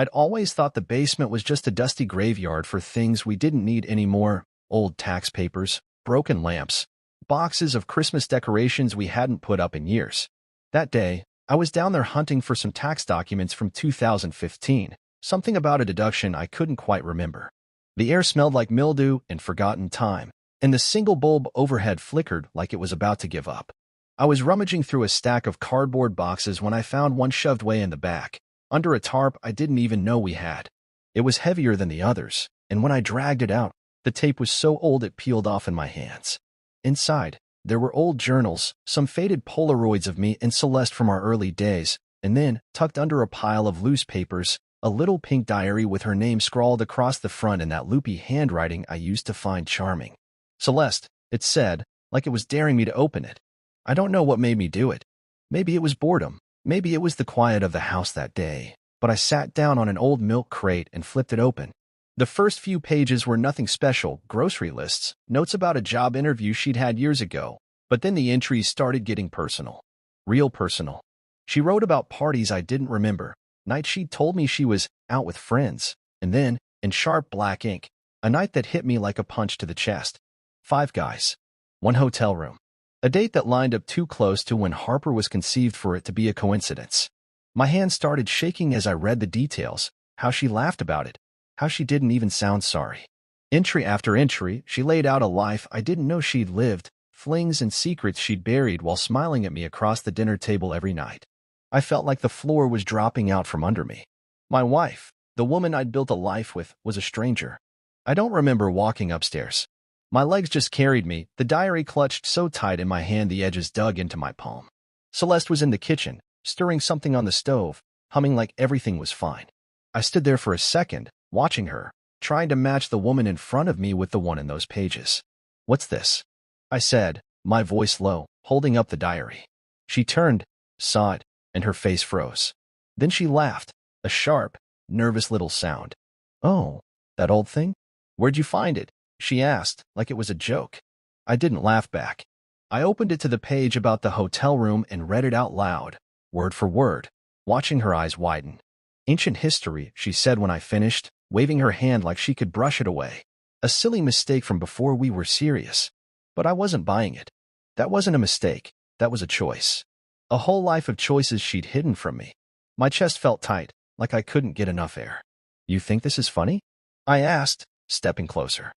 I'd always thought the basement was just a dusty graveyard for things we didn't need anymore: old tax papers, broken lamps, boxes of Christmas decorations we hadn't put up in years. That day, I was down there hunting for some tax documents from 2015, something about a deduction I couldn't quite remember. The air smelled like mildew and forgotten time, and the single bulb overhead flickered like it was about to give up. I was rummaging through a stack of cardboard boxes when I found one shoved way in the back, under a tarp I didn't even know we had. It was heavier than the others, and when I dragged it out, the tape was so old it peeled off in my hands. Inside, there were old journals, some faded Polaroids of me and Celeste from our early days, and then, tucked under a pile of loose papers, a little pink diary with her name scrawled across the front in that loopy handwriting I used to find charming. Celeste, it said, like it was daring me to open it. I don't know what made me do it. Maybe it was boredom. Maybe it was the quiet of the house that day. But I sat down on an old milk crate and flipped it open. The first few pages were nothing special: grocery lists, notes about a job interview she'd had years ago. But then the entries started getting personal. Real personal. She wrote about parties I didn't remember, nights she'd told me she was out with friends, and then, in sharp black ink, a night that hit me like a punch to the chest. 5 guys. 1 hotel room. A date that lined up too close to when Harper was conceived for it to be a coincidence. My hand started shaking as I read the details: how she laughed about it, how she didn't even sound sorry. Entry after entry, she laid out a life I didn't know she'd lived, flings and secrets she'd buried while smiling at me across the dinner table every night. I felt like the floor was dropping out from under me. My wife, the woman I'd built a life with, was a stranger. I don't remember walking upstairs. My legs just carried me, the diary clutched so tight in my hand the edges dug into my palm. Celeste was in the kitchen, stirring something on the stove, humming like everything was fine. I stood there for a second, watching her, trying to match the woman in front of me with the one in those pages. "What's this?" I said, my voice low, holding up the diary. She turned, saw it, and her face froze. Then she laughed, a sharp, nervous little sound. "Oh, that old thing? Where'd you find it?" she asked, like it was a joke. I didn't laugh back. I opened it to the page about the hotel room and read it out loud, word for word, watching her eyes widen. "Ancient history," she said when I finished, waving her hand like she could brush it away. "A silly mistake from before we were serious." But I wasn't buying it. That wasn't a mistake. That was a choice. A whole life of choices she'd hidden from me. My chest felt tight, like I couldn't get enough air. "You think this is funny?" I asked, stepping closer.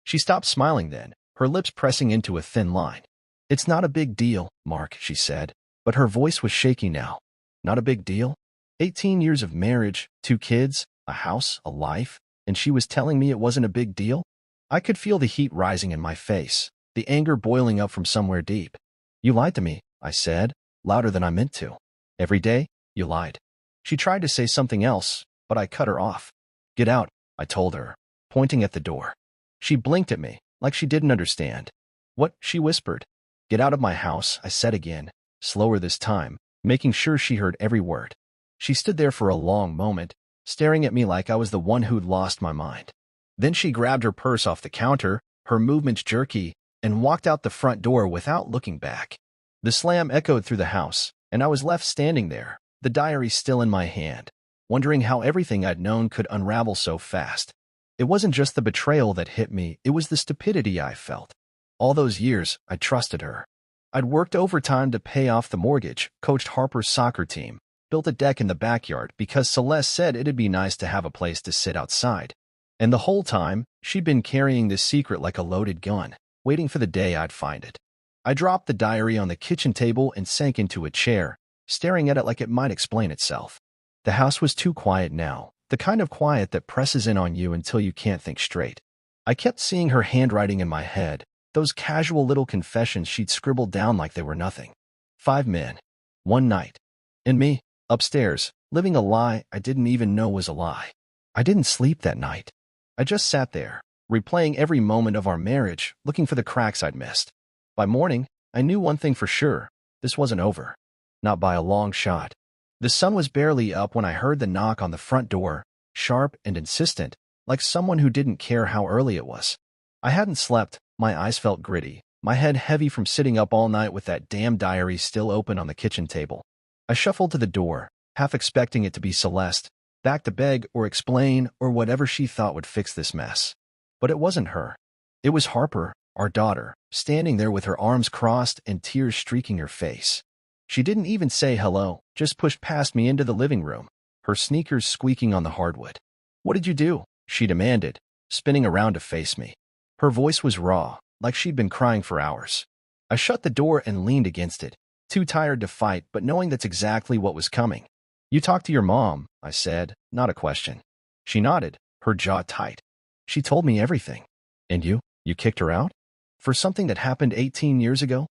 She stopped smiling then, her lips pressing into a thin line. "It's not a big deal, Mark," she said, but her voice was shaky now. "Not a big deal? 18 years of marriage, 2 kids, a house, a life, and she was telling me it wasn't a big deal?" I could feel the heat rising in my face, the anger boiling up from somewhere deep. "You lied to me," I said, louder than I meant to. "Every day, you lied." She tried to say something else, but I cut her off. "Get out," I told her, pointing at the door. She blinked at me, like she didn't understand. "What?" she whispered. "Get out of my house," I said again, slower this time, making sure she heard every word. She stood there for a long moment, staring at me like I was the one who'd lost my mind. Then she grabbed her purse off the counter, her movements jerky, and walked out the front door without looking back. The slam echoed through the house, and I was left standing there, the diary still in my hand, wondering how everything I'd known could unravel so fast. It wasn't just the betrayal that hit me, it was the stupidity I felt. All those years, I trusted her. I'd worked overtime to pay off the mortgage, coached Harper's soccer team, built a deck in the backyard because Celeste said it'd be nice to have a place to sit outside. And the whole time, she'd been carrying this secret like a loaded gun, waiting for the day I'd find it. I dropped the diary on the kitchen table and sank into a chair, staring at it like it might explain itself. The house was too quiet now, the kind of quiet that presses in on you until you can't think straight. I kept seeing her handwriting in my head, those casual little confessions she'd scribbled down like they were nothing. 5 men. 1 night. And me, upstairs, living a lie I didn't even know was a lie. I didn't sleep that night. I just sat there, replaying every moment of our marriage, looking for the cracks I'd missed. By morning, I knew one thing for sure: this wasn't over. Not by a long shot. The sun was barely up when I heard the knock on the front door, sharp and insistent, like someone who didn't care how early it was. I hadn't slept, my eyes felt gritty, my head heavy from sitting up all night with that damn diary still open on the kitchen table. I shuffled to the door, half expecting it to be Celeste, back to beg or explain or whatever she thought would fix this mess. But it wasn't her. It was Harper, our daughter, standing there with her arms crossed and tears streaking her face. She didn't even say hello, just pushed past me into the living room, her sneakers squeaking on the hardwood. "What did you do?" she demanded, spinning around to face me. Her voice was raw, like she'd been crying for hours. I shut the door and leaned against it, too tired to fight but knowing that's exactly what was coming. "You talked to your mom," I said, not a question. She nodded, her jaw tight. "She told me everything." "And you kicked her out? For something that happened 18 years ago?"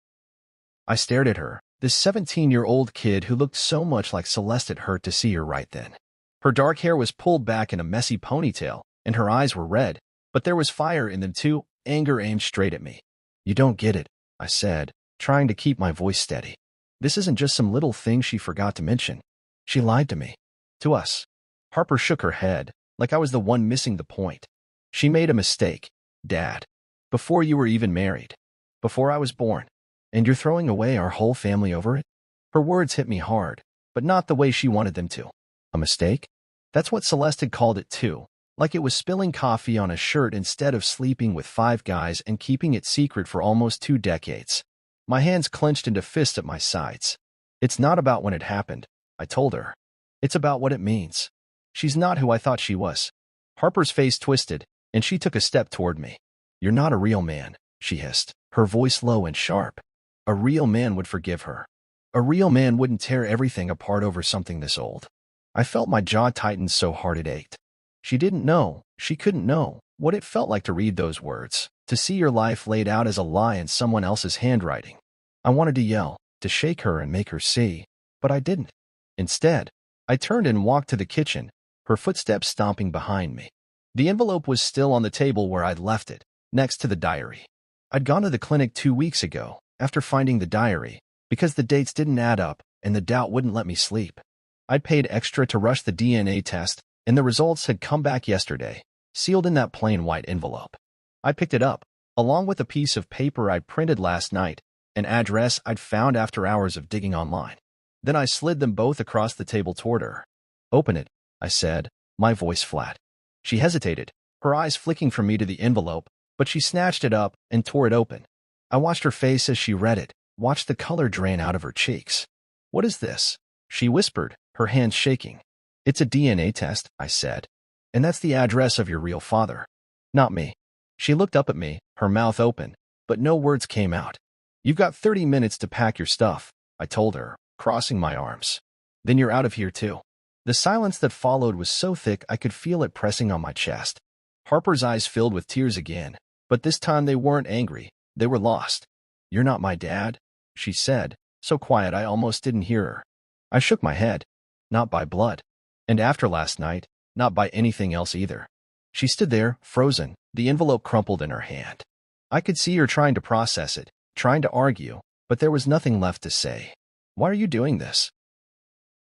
I stared at her, this 17-year-old kid who looked so much like Celeste. It hurt to see her right then. Her dark hair was pulled back in a messy ponytail, and her eyes were red, but there was fire in them too, anger aimed straight at me. "You don't get it," I said, trying to keep my voice steady. "This isn't just some little thing she forgot to mention. She lied to me. To us." Harper shook her head, like I was the one missing the point. "She made a mistake, Dad. Before you were even married. Before I was born. And you're throwing away our whole family over it?" Her words hit me hard, but not the way she wanted them to. A mistake? That's what Celeste had called it too, like it was spilling coffee on a shirt instead of sleeping with 5 guys and keeping it secret for almost 2 decades. My hands clenched into fists at my sides. "It's not about when it happened," I told her. "It's about what it means. She's not who I thought she was." Harper's face twisted, and she took a step toward me. "You're not a real man," she hissed, her voice low and sharp. "A real man would forgive her. A real man wouldn't tear everything apart over something this old." I felt my jaw tighten so hard it ached. She didn't know, she couldn't know, what it felt like to read those words, to see your life laid out as a lie in someone else's handwriting. I wanted to yell, to shake her and make her see, but I didn't. Instead, I turned and walked to the kitchen, her footsteps stomping behind me. The envelope was still on the table where I'd left it, next to the diary. I'd gone to the clinic 2 weeks ago, after finding the diary, because the dates didn't add up and the doubt wouldn't let me sleep. I'd paid extra to rush the DNA test, and the results had come back yesterday, sealed in that plain white envelope. I picked it up, along with a piece of paper I'd printed last night, an address I'd found after hours of digging online. Then I slid them both across the table toward her. "Open it," I said, my voice flat. She hesitated, her eyes flicking from me to the envelope, but she snatched it up and tore it open. I watched her face as she read it, watched the color drain out of her cheeks. "What is this?" she whispered, her hands shaking. "It's a DNA test," I said. "And that's the address of your real father." "Not me." She looked up at me, her mouth open, but no words came out. "You've got 30 minutes to pack your stuff," I told her, crossing my arms. "Then you're out of here too." The silence that followed was so thick I could feel it pressing on my chest. Harper's eyes filled with tears again, but this time they weren't angry. They were lost. "You're not my dad," she said, so quiet I almost didn't hear her. I shook my head. "Not by blood. And after last night, not by anything else either." She stood there, frozen, the envelope crumpled in her hand. I could see her trying to process it, trying to argue, but there was nothing left to say. "Why are you doing this?"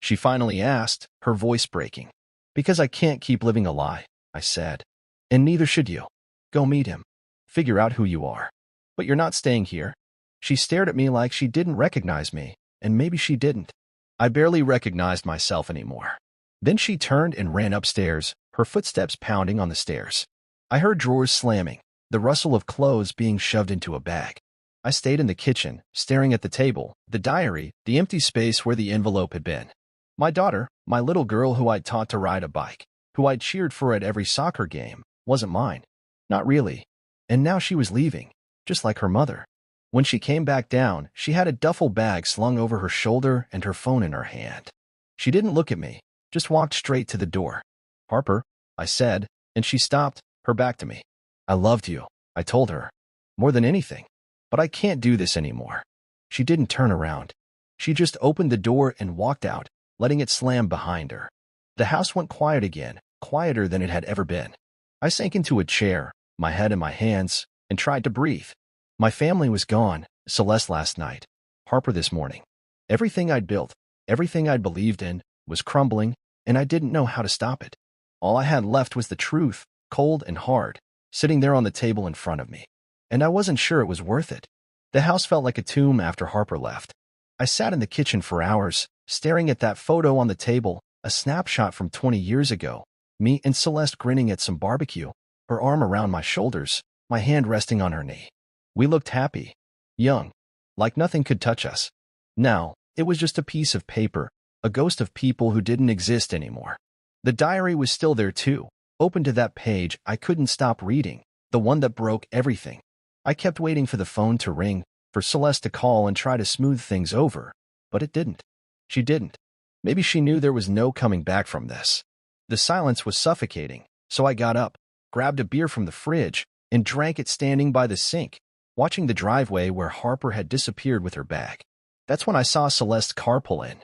she finally asked, her voice breaking. "Because I can't keep living a lie," I said. "And neither should you. Go meet him. Figure out who you are. But you're not staying here." She stared at me like she didn't recognize me, and maybe she didn't. I barely recognized myself anymore. Then she turned and ran upstairs, her footsteps pounding on the stairs. I heard drawers slamming, the rustle of clothes being shoved into a bag. I stayed in the kitchen, staring at the table, the diary, the empty space where the envelope had been. My daughter, my little girl who I'd taught to ride a bike, who I'd cheered for at every soccer game, wasn't mine. Not really. And now she was leaving, just like her mother. When she came back down, she had a duffel bag slung over her shoulder and her phone in her hand. She didn't look at me, just walked straight to the door. "Harper," I said, and she stopped, her back to me. "I loved you," I told her. "More than anything. But I can't do this anymore." She didn't turn around. She just opened the door and walked out, letting it slam behind her. The house went quiet again, quieter than it had ever been. I sank into a chair, my head in my hands, and tried to breathe. My family was gone, Celeste last night, Harper this morning. Everything I'd built, everything I'd believed in, was crumbling, and I didn't know how to stop it. All I had left was the truth, cold and hard, sitting there on the table in front of me. And I wasn't sure it was worth it. The house felt like a tomb after Harper left. I sat in the kitchen for hours, staring at that photo on the table, A snapshot from 20 years ago. Me and Celeste grinning at some barbecue, her arm around my shoulders, my hand resting on her knee. We looked happy, young, like nothing could touch us. Now, it was just a piece of paper, a ghost of people who didn't exist anymore. The diary was still there too, open to that page I couldn't stop reading, the one that broke everything. I kept waiting for the phone to ring, for Celeste to call and try to smooth things over, but it didn't. She didn't. Maybe she knew there was no coming back from this. The silence was suffocating, so I got up, grabbed a beer from the fridge, and drank it standing by the sink, watching the driveway where Harper had disappeared with her bag. That's when I saw Celeste's car pull in.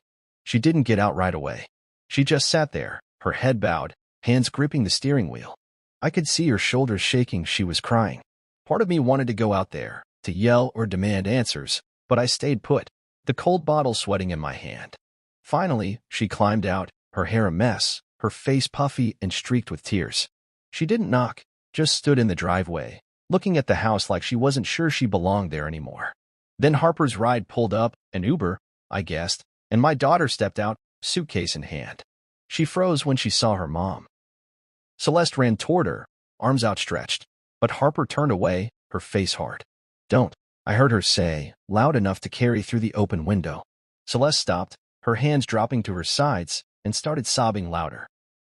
She didn't get out right away. She just sat there, her head bowed, hands gripping the steering wheel. I could see her shoulders shaking. She was crying. Part of me wanted to go out there, to yell or demand answers, but I stayed put, the cold bottle sweating in my hand. Finally, she climbed out, her hair a mess, her face puffy and streaked with tears. She didn't knock, just stood in the driveway, looking at the house like she wasn't sure she belonged there anymore. Then Harper's ride pulled up, an Uber, I guessed, and my daughter stepped out, suitcase in hand. She froze when she saw her mom. Celeste ran toward her, arms outstretched, but Harper turned away, her face hard. "Don't," I heard her say, loud enough to carry through the open window. Celeste stopped, her hands dropping to her sides, and started sobbing louder.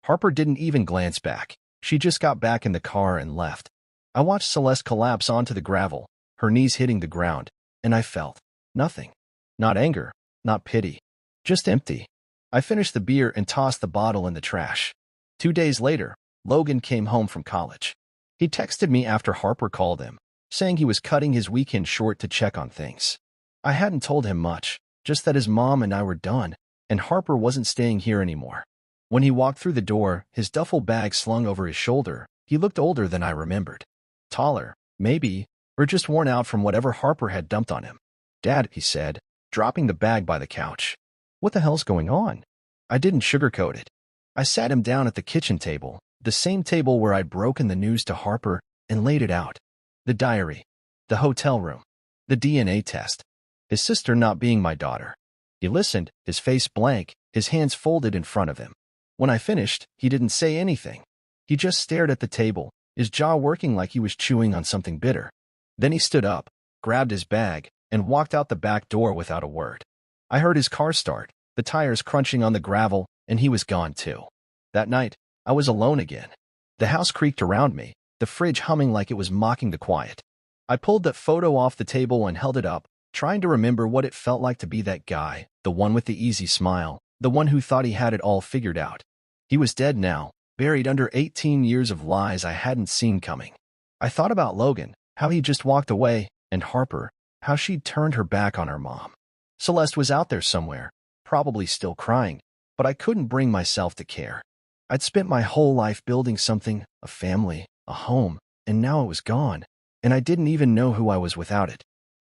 Harper didn't even glance back. She just got back in the car and left. I watched Celeste collapse onto the gravel, her knees hitting the ground, and I felt nothing. Not anger, not pity, just empty. I finished the beer and tossed the bottle in the trash. 2 days later, Logan came home from college. He texted me after Harper called him, saying he was cutting his weekend short to check on things. I hadn't told him much, just that his mom and I were done, and Harper wasn't staying here anymore. When he walked through the door, his duffel bag slung over his shoulder, he looked older than I remembered. Taller, maybe, or just worn out from whatever Harper had dumped on him. "Dad," he said, dropping the bag by the couch. "What the hell's going on?" I didn't sugarcoat it. I sat him down at the kitchen table, the same table where I'd broken the news to Harper, and laid it out. The diary, the hotel room, the DNA test, his sister not being my daughter. He listened, his face blank, his hands folded in front of him. When I finished, he didn't say anything. He just stared at the table, his jaw working like he was chewing on something bitter. Then he stood up, grabbed his bag, and walked out the back door without a word. I heard his car start, the tires crunching on the gravel, and he was gone too. That night, I was alone again. The house creaked around me, the fridge humming like it was mocking the quiet. I pulled that photo off the table and held it up, trying to remember what it felt like to be that guy, the one with the easy smile, the one who thought he had it all figured out. He was dead now, buried under 18 years of lies I hadn't seen coming. I thought about Logan, how he just walked away, and Harper, how she'd turned her back on her mom. Celeste was out there somewhere, probably still crying, but I couldn't bring myself to care. I'd spent my whole life building something, a family, a home, and now it was gone, and I didn't even know who I was without it.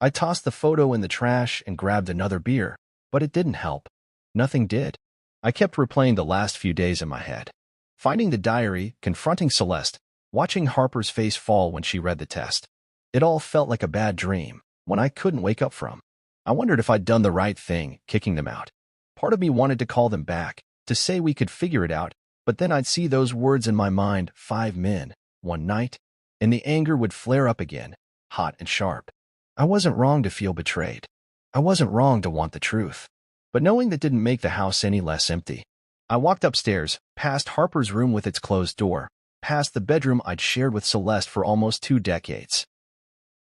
I tossed the photo in the trash and grabbed another beer, but it didn't help. Nothing did. I kept replaying the last few days in my head. Finding the diary, confronting Celeste, watching Harper's face fall when she read the test. It all felt like a bad dream, one I couldn't wake up from. I wondered if I'd done the right thing, kicking them out. Part of me wanted to call them back, to say we could figure it out, but then I'd see those words in my mind, 5 men, 1 night, and the anger would flare up again, hot and sharp. I wasn't wrong to feel betrayed. I wasn't wrong to want the truth. But knowing that didn't make the house any less empty. I walked upstairs, past Harper's room with its closed door, past the bedroom I'd shared with Celeste for almost 2 decades.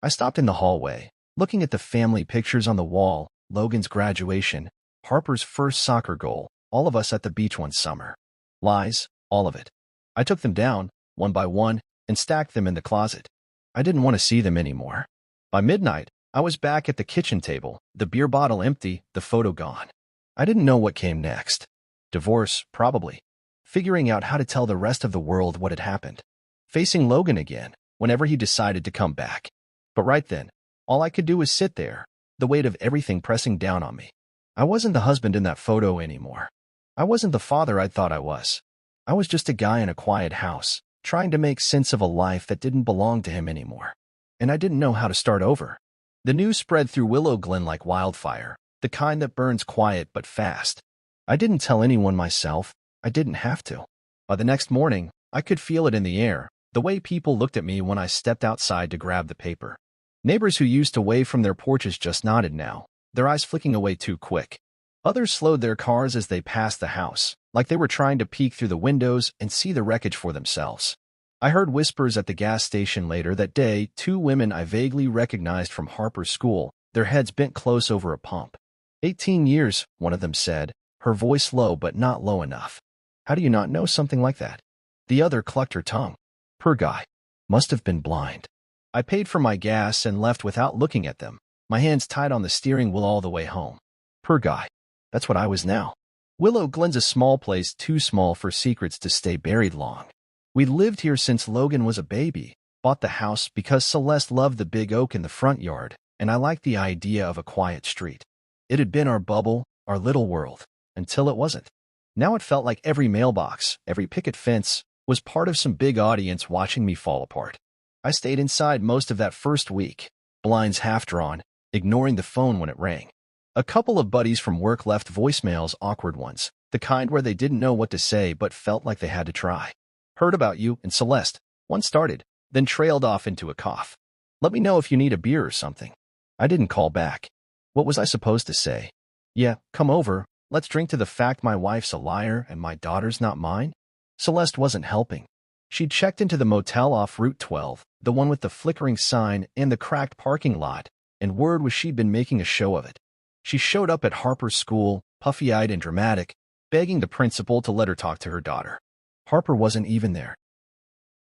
I stopped in the hallway, looking at the family pictures on the wall, Logan's graduation, Harper's first soccer goal, all of us at the beach one summer. Lies, all of it. I took them down, one by one, and stacked them in the closet. I didn't want to see them anymore. By midnight, I was back at the kitchen table, the beer bottle empty, the photo gone. I didn't know what came next. Divorce, probably. Figuring out how to tell the rest of the world what had happened. Facing Logan again, whenever he decided to come back. But right then, all I could do was sit there, the weight of everything pressing down on me. I wasn't the husband in that photo anymore. I wasn't the father I thought I was. I was just a guy in a quiet house, trying to make sense of a life that didn't belong to him anymore. And I didn't know how to start over. The news spread through Willow Glen like wildfire, the kind that burns quiet but fast. I didn't tell anyone myself. I didn't have to. By the next morning, I could feel it in the air, the way people looked at me when I stepped outside to grab the paper. Neighbors who used to wave from their porches just nodded now, their eyes flicking away too quick. Others slowed their cars as they passed the house, like they were trying to peek through the windows and see the wreckage for themselves. I heard whispers at the gas station later that day, two women I vaguely recognized from Harper's school, their heads bent close over a pump. 18 years, one of them said, her voice low but not low enough. How do you not know something like that? The other clucked her tongue. Poor guy. Must have been blind. I paid for my gas and left without looking at them, my hands tied on the steering wheel all the way home. Poor guy. That's what I was now. Willow Glen's a small place, too small for secrets to stay buried long. We'd lived here since Logan was a baby, bought the house because Celeste loved the big oak in the front yard, and I liked the idea of a quiet street. It had been our bubble, our little world, until it wasn't. Now it felt like every mailbox, every picket fence, was part of some big audience watching me fall apart. I stayed inside most of that first week, blinds half drawn, ignoring the phone when it rang. A couple of buddies from work left voicemails, awkward ones, the kind where they didn't know what to say but felt like they had to try. Heard about you and Celeste. One started, then trailed off into a cough. Let me know if you need a beer or something. I didn't call back. What was I supposed to say? Yeah, come over. Let's drink to the fact my wife's a liar and my daughter's not mine? Celeste wasn't helping. She'd checked into the motel off Route 12, the one with the flickering sign and the cracked parking lot, and word was she'd been making a show of it. She showed up at Harper's school, puffy-eyed and dramatic, begging the principal to let her talk to her daughter. Harper wasn't even there.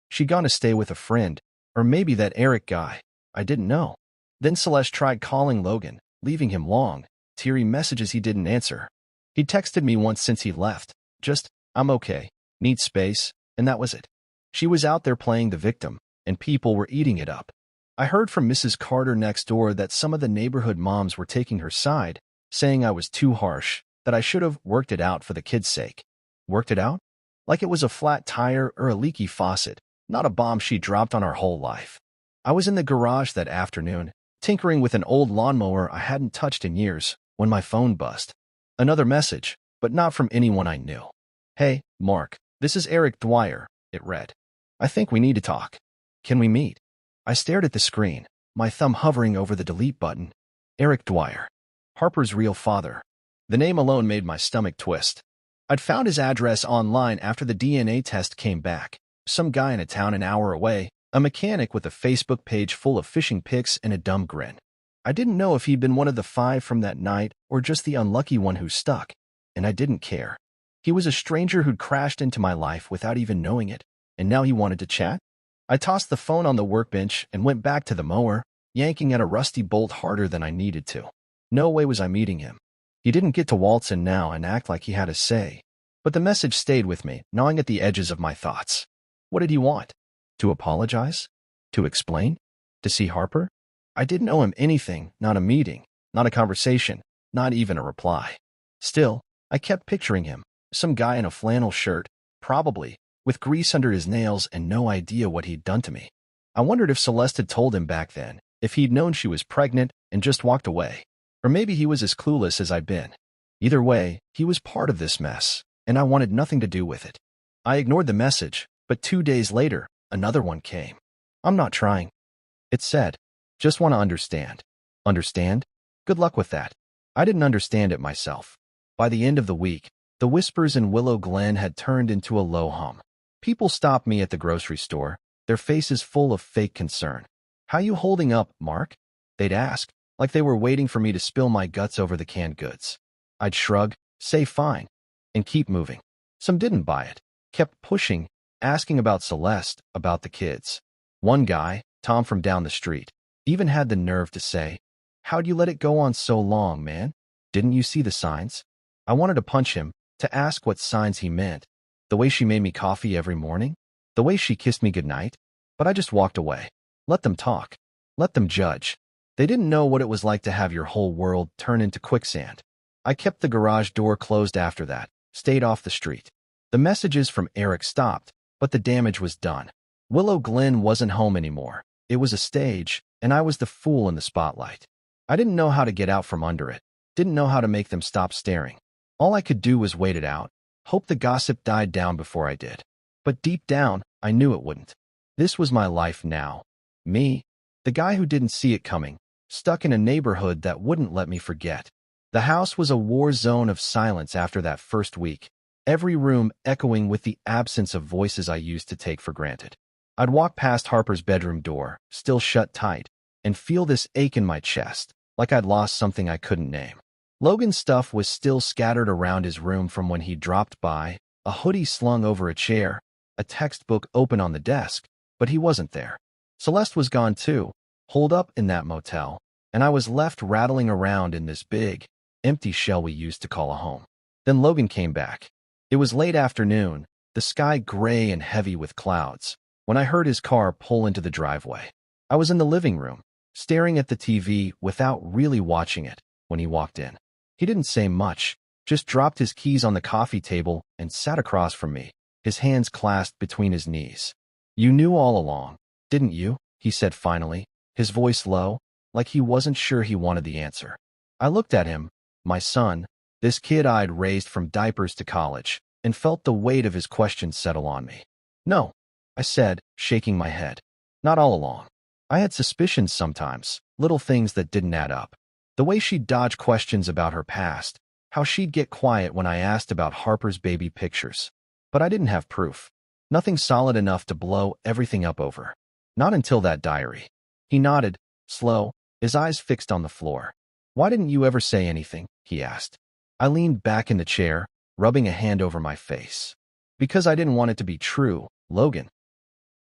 She'd gone to stay with a friend, or maybe that Eric guy. I didn't know. Then Celeste tried calling Logan, leaving him long, teary messages he didn't answer. He'd texted me once since he left. Just, I'm okay, need space, and that was it. She was out there playing the victim, and people were eating it up. I heard from Mrs. Carter next door that some of the neighborhood moms were taking her side, saying I was too harsh, that I should have worked it out for the kids' sake. Worked it out? Like it was a flat tire or a leaky faucet, not a bomb she dropped on our whole life. I was in the garage that afternoon, tinkering with an old lawnmower I hadn't touched in years, when my phone buzzed. Another message, but not from anyone I knew. Hey, Mark, this is Eric Dwyer, it read. I think we need to talk. Can we meet? I stared at the screen, my thumb hovering over the delete button. Eric Dwyer. Harper's real father. The name alone made my stomach twist. I'd found his address online after the DNA test came back. Some guy in a town an hour away, a mechanic with a Facebook page full of fishing pics and a dumb grin. I didn't know if he'd been one of the 5 from that night or just the unlucky one who stuck, and I didn't care. He was a stranger who'd crashed into my life without even knowing it, and now he wanted to chat? I tossed the phone on the workbench and went back to the mower, yanking at a rusty bolt harder than I needed to. No way was I meeting him. He didn't get to waltz in now and act like he had a say. But the message stayed with me, gnawing at the edges of my thoughts. What did he want? To apologize? To explain? To see Harper? I didn't owe him anything, not a meeting, not a conversation, not even a reply. Still, I kept picturing him, some guy in a flannel shirt, probably, with grease under his nails and no idea what he'd done to me. I wondered if Celeste had told him back then, if he'd known she was pregnant and just walked away. Or maybe he was as clueless as I'd been. Either way, he was part of this mess, and I wanted nothing to do with it. I ignored the message, but 2 days later, another one came. I'm not trying. It said, just want to understand. Understand? Good luck with that. I didn't understand it myself. By the end of the week, the whispers in Willow Glen had turned into a low hum. People stopped me at the grocery store, their faces full of fake concern. How you holding up, Mark? They'd ask, like they were waiting for me to spill my guts over the canned goods. I'd shrug, say fine, and keep moving. Some didn't buy it, kept pushing, asking about Celeste, about the kids. One guy, Tom from down the street, even had the nerve to say, how'd you let it go on so long, man? Didn't you see the signs? I wanted to punch him, to ask what signs he meant. The way she made me coffee every morning? The way she kissed me goodnight? But I just walked away. Let them talk. Let them judge. They didn't know what it was like to have your whole world turn into quicksand. I kept the garage door closed after that, stayed off the street. The messages from Eric stopped, but the damage was done. Willow Glen wasn't home anymore. It was a stage, and I was the fool in the spotlight. I didn't know how to get out from under it. Didn't know how to make them stop staring. All I could do was wait it out, hope the gossip died down before I did. But deep down, I knew it wouldn't. This was my life now. Me, the guy who didn't see it coming, stuck in a neighborhood that wouldn't let me forget. The house was a war zone of silence after that first week, every room echoing with the absence of voices I used to take for granted. I'd walk past Harper's bedroom door, still shut tight, and feel this ache in my chest, like I'd lost something I couldn't name. Logan's stuff was still scattered around his room from when he dropped by, a hoodie slung over a chair, a textbook open on the desk, but he wasn't there. Celeste was gone too, holed up in that motel, and I was left rattling around in this big, empty shell we used to call a home. Then Logan came back. It was late afternoon, the sky gray and heavy with clouds, when I heard his car pull into the driveway. I was in the living room, staring at the TV without really watching it, when he walked in. He didn't say much, just dropped his keys on the coffee table and sat across from me, his hands clasped between his knees. "You knew all along, didn't you?" he said finally, his voice low, like he wasn't sure he wanted the answer. I looked at him, my son, this kid I'd raised from diapers to college, and felt the weight of his question settle on me. "No," I said, shaking my head. "Not all along. I had suspicions sometimes, little things that didn't add up. The way she'd dodge questions about her past, how she'd get quiet when I asked about Harper's baby pictures. But I didn't have proof. Nothing solid enough to blow everything up over. Not until that diary." He nodded, slow, his eyes fixed on the floor. "Why didn't you ever say anything?" he asked. I leaned back in the chair, rubbing a hand over my face. "Because I didn't want it to be true, Logan.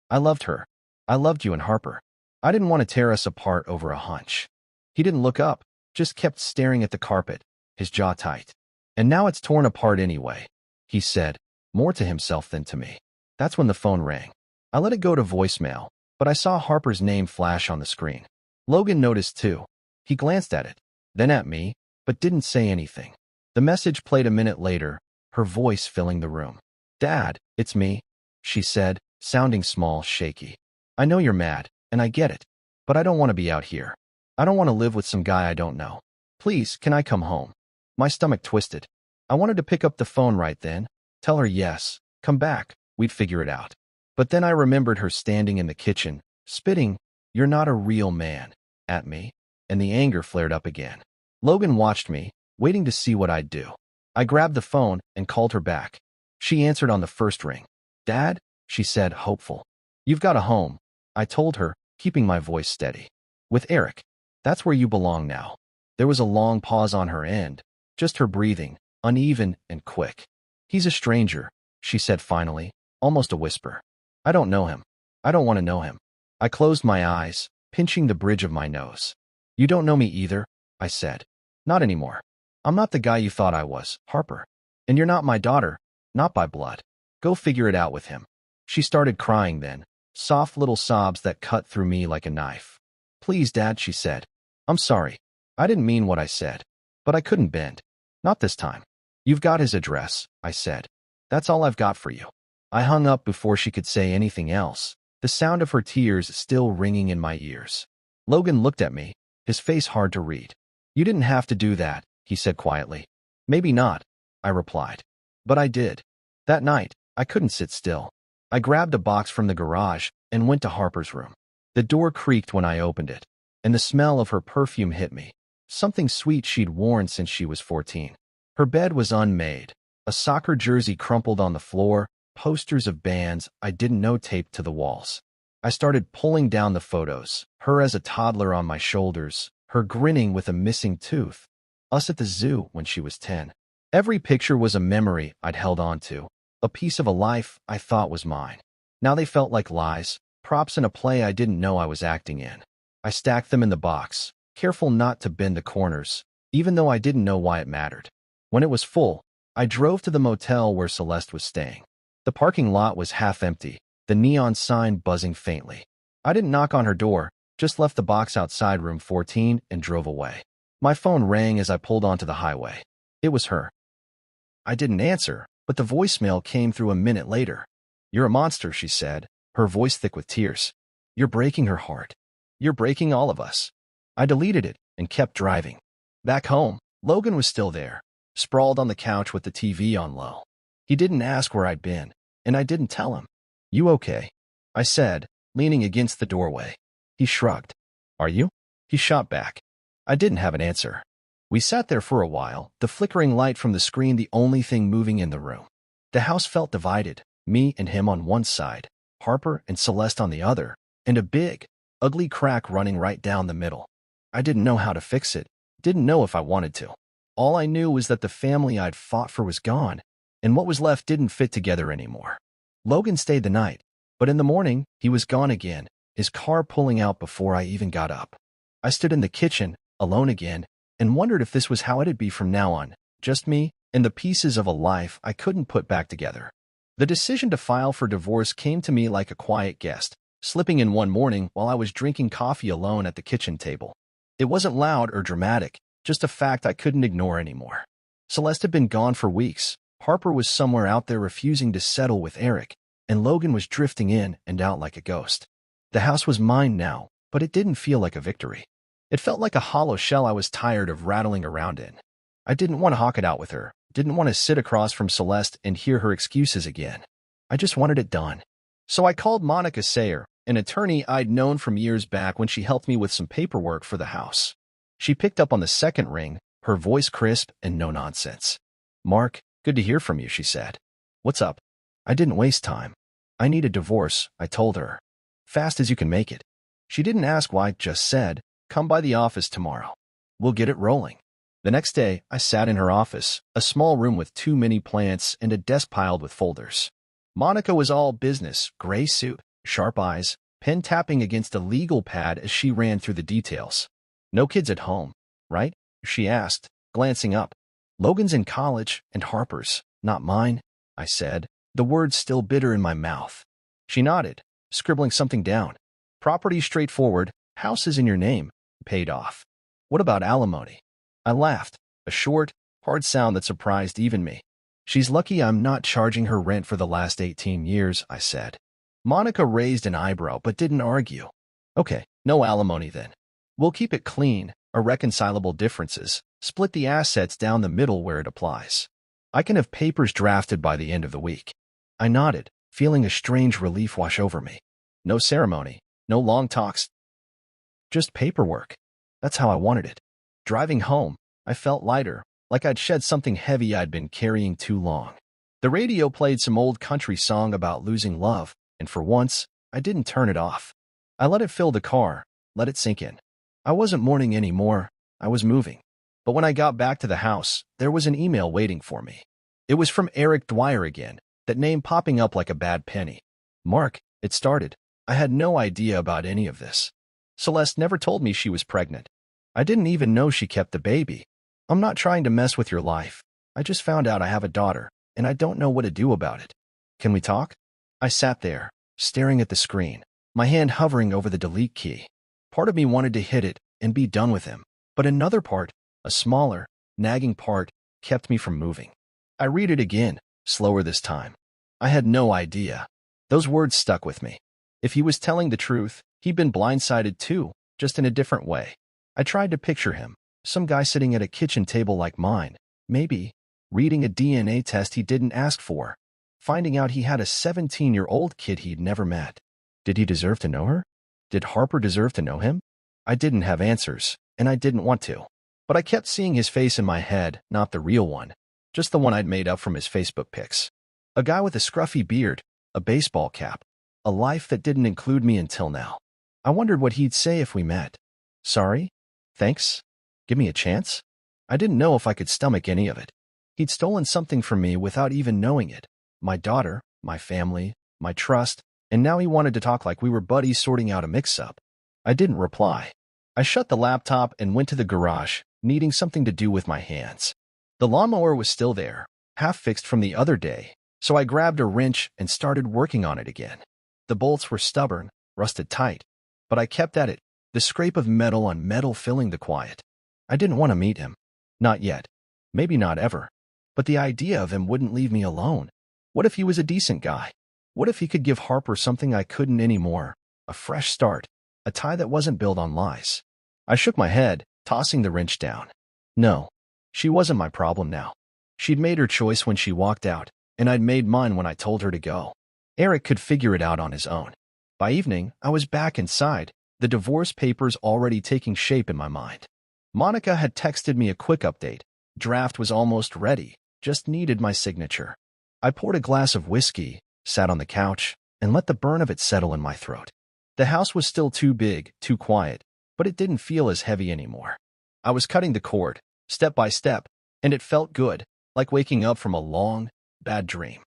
I loved her. I loved you and Harper. I didn't want to tear us apart over a hunch." He didn't look up, just kept staring at the carpet, his jaw tight. "And now it's torn apart anyway," he said, more to himself than to me. That's when the phone rang. I let it go to voicemail, but I saw Harper's name flash on the screen. Logan noticed too. He glanced at it, then at me, but didn't say anything. The message played a minute later, her voice filling the room. "Dad, it's me," she said, sounding small, shaky. "I know you're mad, and I get it, but I don't want to be out here. I don't want to live with some guy I don't know. Please, can I come home?" My stomach twisted. I wanted to pick up the phone right then, tell her yes, come back, we'd figure it out. But then I remembered her standing in the kitchen, spitting, "You're not a real man," at me, and the anger flared up again. Logan watched me, waiting to see what I'd do. I grabbed the phone and called her back. She answered on the first ring. "Dad," she said, hopeful. "You've got a home," I told her, keeping my voice steady. "With Eric. That's where you belong now." There was a long pause on her end, just her breathing, uneven and quick. "He's a stranger," she said finally, almost a whisper. "I don't know him. I don't want to know him." I closed my eyes, pinching the bridge of my nose. "You don't know me either," I said. "Not anymore. I'm not the guy you thought I was, Harper. And you're not my daughter, not by blood. Go figure it out with him." She started crying then, soft little sobs that cut through me like a knife. "Please, Dad," she said. "I'm sorry. I didn't mean what I said. But I couldn't bend. Not this time." "You've got his address," I said. "That's all I've got for you." I hung up before she could say anything else, the sound of her tears still ringing in my ears. Logan looked at me, his face hard to read. "You didn't have to do that," he said quietly. "Maybe not," I replied. "But I did." That night, I couldn't sit still. I grabbed a box from the garage and went to Harper's room. The door creaked when I opened it, and the smell of her perfume hit me, something sweet she'd worn since she was 14. Her bed was unmade, a soccer jersey crumpled on the floor, posters of bands I didn't know taped to the walls. I started pulling down the photos, her as a toddler on my shoulders, her grinning with a missing tooth, us at the zoo when she was 10. Every picture was a memory I'd held on to, a piece of a life I thought was mine. Now they felt like lies, props in a play I didn't know I was acting in. I stacked them in the box, careful not to bend the corners, even though I didn't know why it mattered. When it was full, I drove to the motel where Celeste was staying. The parking lot was half empty, the neon sign buzzing faintly. I didn't knock on her door, just left the box outside room 14 and drove away. My phone rang as I pulled onto the highway. It was her. I didn't answer, but the voicemail came through a minute later. "You're a monster," she said, her voice thick with tears. "You're breaking her heart. You're breaking all of us." I deleted it and kept driving. Back home, Logan was still there, sprawled on the couch with the TV on low. He didn't ask where I'd been, and I didn't tell him. "You okay?" I said, leaning against the doorway. He shrugged. "Are you?" He shot back. I didn't have an answer. We sat there for a while, the flickering light from the screen the only thing moving in the room. The house felt divided, me and him on one side, Harper and Celeste on the other, and a big, ugly crack running right down the middle. I didn't know how to fix it, didn't know if I wanted to. All I knew was that the family I'd fought for was gone, and what was left didn't fit together anymore. Logan stayed the night, but in the morning, he was gone again, his car pulling out before I even got up. I stood in the kitchen, alone again, and wondered if this was how it'd be from now on, just me and the pieces of a life I couldn't put back together. The decision to file for divorce came to me like a quiet guest, slipping in one morning while I was drinking coffee alone at the kitchen table. It wasn't loud or dramatic, just a fact I couldn't ignore anymore. Celeste had been gone for weeks, Harper was somewhere out there refusing to settle with Eric, and Logan was drifting in and out like a ghost. The house was mine now, but it didn't feel like a victory. It felt like a hollow shell I was tired of rattling around in. I didn't want to hawk it out with her, didn't want to sit across from Celeste and hear her excuses again. I just wanted it done. So I called Monica Sayer, an attorney I'd known from years back when she helped me with some paperwork for the house. She picked up on the second ring, her voice crisp and no nonsense. "Mark, good to hear from you," she said. "What's up?" I didn't waste time. "I need a divorce," I told her. "Fast as you can make it." She didn't ask why, just said, "Come by the office tomorrow. We'll get it rolling." The next day, I sat in her office, a small room with too many plants and a desk piled with folders. Monica was all business, gray suit, sharp eyes, pen tapping against a legal pad as she ran through the details. "No kids at home, right?" she asked, glancing up. "Logan's in college, and Harper's, not mine," I said, the words still bitter in my mouth. She nodded, scribbling something down. "Property straightforward, house is in your name, paid off. What about alimony?" I laughed, a short, hard sound that surprised even me. "She's lucky I'm not charging her rent for the last 18 years, I said. Monica raised an eyebrow but didn't argue. "Okay, no alimony then. We'll keep it clean, irreconcilable differences, split the assets down the middle where it applies. I can have papers drafted by the end of the week." I nodded, feeling a strange relief wash over me. No ceremony, no long talks, just paperwork. That's how I wanted it. Driving home, I felt lighter, like I'd shed something heavy I'd been carrying too long. The radio played some old country song about losing love, and for once, I didn't turn it off. I let it fill the car, let it sink in. I wasn't mourning anymore, I was moving. But when I got back to the house, there was an email waiting for me. It was from Eric Dwyer again, that name popping up like a bad penny. "Mark," it started. I had no idea about any of this. Celeste never told me she was pregnant. I didn't even know she kept the baby. "I'm not trying to mess with your life. I just found out I have a daughter, and I don't know what to do about it. Can we talk?" I sat there, staring at the screen, my hand hovering over the delete key. Part of me wanted to hit it and be done with him, but another part, a smaller, nagging part, kept me from moving. I read it again, slower this time. I had no idea. Those words stuck with me. If he was telling the truth, he'd been blindsided too, just in a different way. I tried to picture him, some guy sitting at a kitchen table like mine, maybe, reading a DNA test he didn't ask for, finding out he had a 17-year-old kid he'd never met. Did he deserve to know her? Did Harper deserve to know him? I didn't have answers, and I didn't want to. But I kept seeing his face in my head, not the real one, just the one I'd made up from his Facebook pics. A guy with a scruffy beard, a baseball cap, a life that didn't include me until now. I wondered what he'd say if we met. "Sorry? Thanks? Give me a chance?" I didn't know if I could stomach any of it. He'd stolen something from me without even knowing it. My daughter, my family, my trust, and now he wanted to talk like we were buddies sorting out a mix-up. I didn't reply. I shut the laptop and went to the garage, needing something to do with my hands. The lawnmower was still there, half fixed from the other day, so I grabbed a wrench and started working on it again. The bolts were stubborn, rusted tight, but I kept at it, the scrape of metal on metal filling the quiet. I didn't want to meet him. Not yet. Maybe not ever. But the idea of him wouldn't leave me alone. What if he was a decent guy? What if he could give Harper something I couldn't anymore? A fresh start, a tie that wasn't built on lies. I shook my head, tossing the wrench down. No, she wasn't my problem now. She'd made her choice when she walked out, and I'd made mine when I told her to go. Eric could figure it out on his own. By evening, I was back inside, the divorce papers already taking shape in my mind. Monica had texted me a quick update. Draft was almost ready, just needed my signature. I poured a glass of whiskey, sat on the couch, and let the burn of it settle in my throat. The house was still too big, too quiet, but it didn't feel as heavy anymore. I was cutting the cord, step by step, and it felt good, like waking up from a long, bad dream.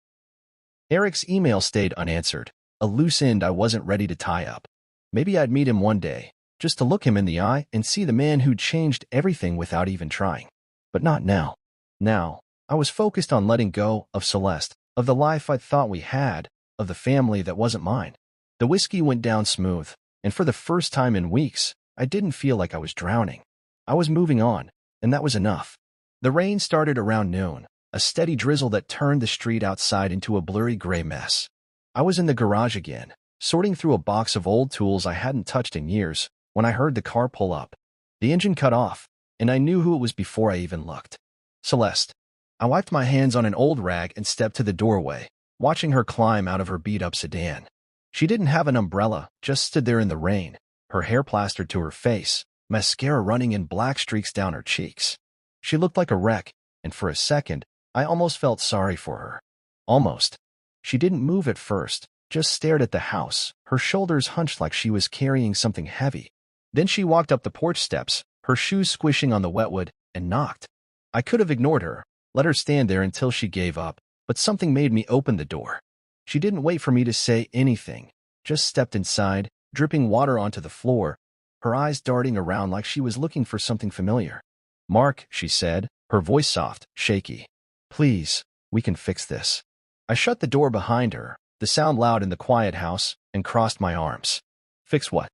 Eric's email stayed unanswered, a loose end I wasn't ready to tie up. Maybe I'd meet him one day, just to look him in the eye and see the man who'd changed everything without even trying. But not now. Now, I was focused on letting go of Celeste, of the life I thought we had, of the family that wasn't mine. The whiskey went down smooth, and for the first time in weeks, I didn't feel like I was drowning. I was moving on, and that was enough. The rain started around noon, a steady drizzle that turned the street outside into a blurry gray mess. I was in the garage again, sorting through a box of old tools I hadn't touched in years, when I heard the car pull up. The engine cut off, and I knew who it was before I even looked. Celeste. I wiped my hands on an old rag and stepped to the doorway, watching her climb out of her beat-up sedan. She didn't have an umbrella, just stood there in the rain, her hair plastered to her face, mascara running in black streaks down her cheeks. She looked like a wreck, and for a second, I almost felt sorry for her. Almost. She didn't move at first, just stared at the house, her shoulders hunched like she was carrying something heavy. Then she walked up the porch steps, her shoes squishing on the wetwood, and knocked. I could have ignored her, let her stand there until she gave up, but something made me open the door. She didn't wait for me to say anything, just stepped inside, dripping water onto the floor, her eyes darting around like she was looking for something familiar. "Mark," she said, her voice soft, shaky. "Please, we can fix this." I shut the door behind her, the sound loud in the quiet house, and crossed my arms. "Fix what?"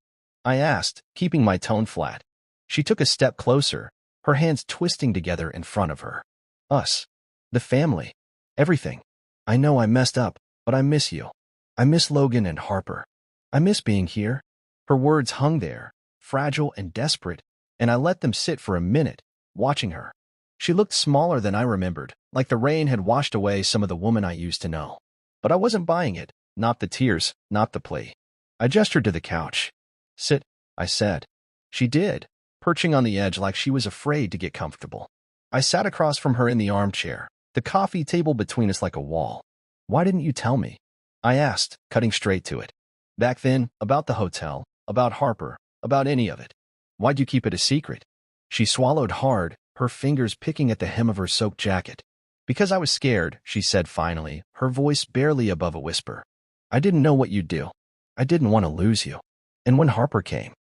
I asked, keeping my tone flat. She took a step closer, her hands twisting together in front of her. "Us. The family. Everything. I know I messed up, but I miss you. I miss Logan and Harper. I miss being here." Her words hung there, fragile and desperate, and I let them sit for a minute, watching her. She looked smaller than I remembered, like the rain had washed away some of the woman I used to know. But I wasn't buying it, not the tears, not the plea. I gestured to the couch. "Sit," I said. She did, perching on the edge like she was afraid to get comfortable. I sat across from her in the armchair, the coffee table between us like a wall. "Why didn't you tell me?" I asked, cutting straight to it. "Back then, about the hotel, about Harper, about any of it. Why'd you keep it a secret?" She swallowed hard, her fingers picking at the hem of her soaked jacket. "Because I was scared," she said finally, her voice barely above a whisper. "I didn't know what you'd do. I didn't want to lose you. And when Harper came,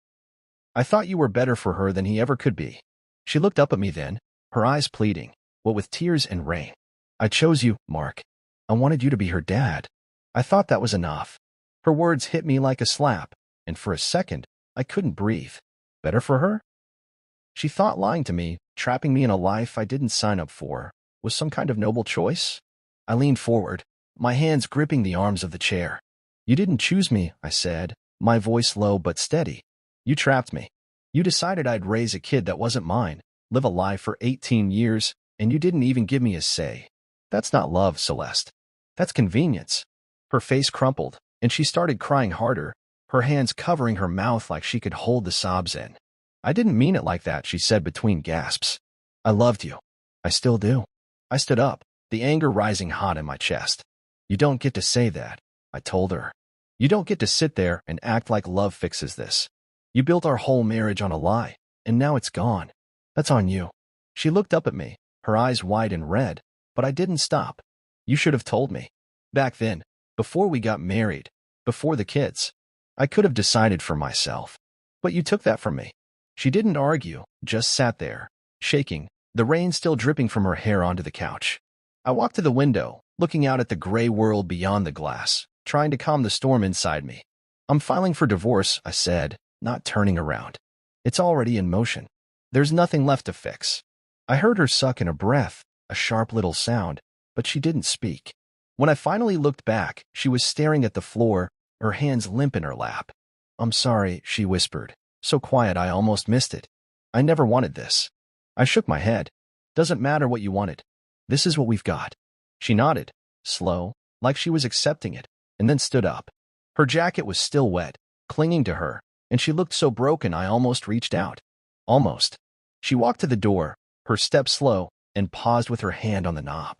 I thought you were better for her than he ever could be." She looked up at me then, her eyes pleading, what with tears and rain. "I chose you, Mark. I wanted you to be her dad. I thought that was enough." Her words hit me like a slap, and for a second, I couldn't breathe. Better for her? She thought lying to me, trapping me in a life I didn't sign up for, was some kind of noble choice? I leaned forward, my hands gripping the arms of the chair. "You didn't choose me," I said, my voice low but steady. "You trapped me. You decided I'd raise a kid that wasn't mine, live a lie for 18 years, and you didn't even give me a say. That's not love, Celeste. That's convenience." Her face crumpled, and she started crying harder, her hands covering her mouth like she could hold the sobs in. "I didn't mean it like that," she said between gasps. "I loved you. I still do." I stood up, the anger rising hot in my chest. "You don't get to say that," I told her. "You don't get to sit there and act like love fixes this. You built our whole marriage on a lie, and now it's gone. That's on you." She looked up at me, her eyes wide and red, but I didn't stop. "You should have told me. Back then, before we got married, before the kids. I could have decided for myself. But you took that from me." She didn't argue, just sat there, shaking, the rain still dripping from her hair onto the couch. I walked to the window, looking out at the gray world beyond the glass, trying to calm the storm inside me. "I'm filing for divorce," I said, not turning around. "It's already in motion. There's nothing left to fix." I heard her suck in a breath, a sharp little sound, but she didn't speak. When I finally looked back, she was staring at the floor, her hands limp in her lap. "I'm sorry," she whispered, so quiet I almost missed it. "I never wanted this." I shook my head. "Doesn't matter what you wanted. This is what we've got. She nodded, slow, like she was accepting it, and then stood up. Her jacket was still wet, clinging to her, and she looked so broken I almost reached out. Almost. She walked to the door, her step slow, and paused with her hand on the knob.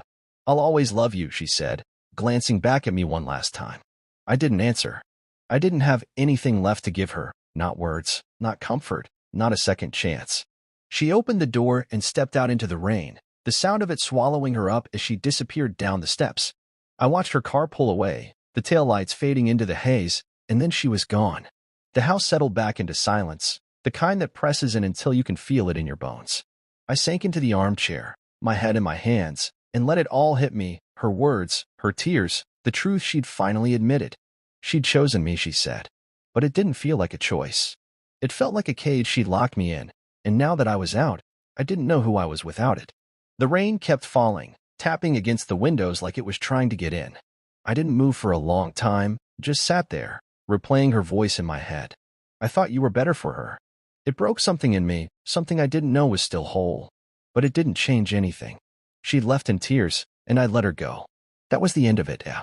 I'll always love you, she said, glancing back at me one last time. I didn't answer. I didn't have anything left to give her, not words, not comfort, not a second chance. She opened the door and stepped out into the rain, the sound of it swallowing her up as she disappeared down the steps. I watched her car pull away, the taillights fading into the haze, and then she was gone. The house settled back into silence, the kind that presses in until you can feel it in your bones. I sank into the armchair, my head in my hands, and let it all hit me, her words, her tears, the truth she'd finally admitted. She'd chosen me, she said. But it didn't feel like a choice. It felt like a cage she'd locked me in, and now that I was out, I didn't know who I was without it. The rain kept falling, tapping against the windows like it was trying to get in. I didn't move for a long time, just sat there, replaying her voice in my head. I thought you were better for her. It broke something in me, something I didn't know was still whole. But it didn't change anything. She'd left in tears, and I'd let her go. That was the end of it, yeah.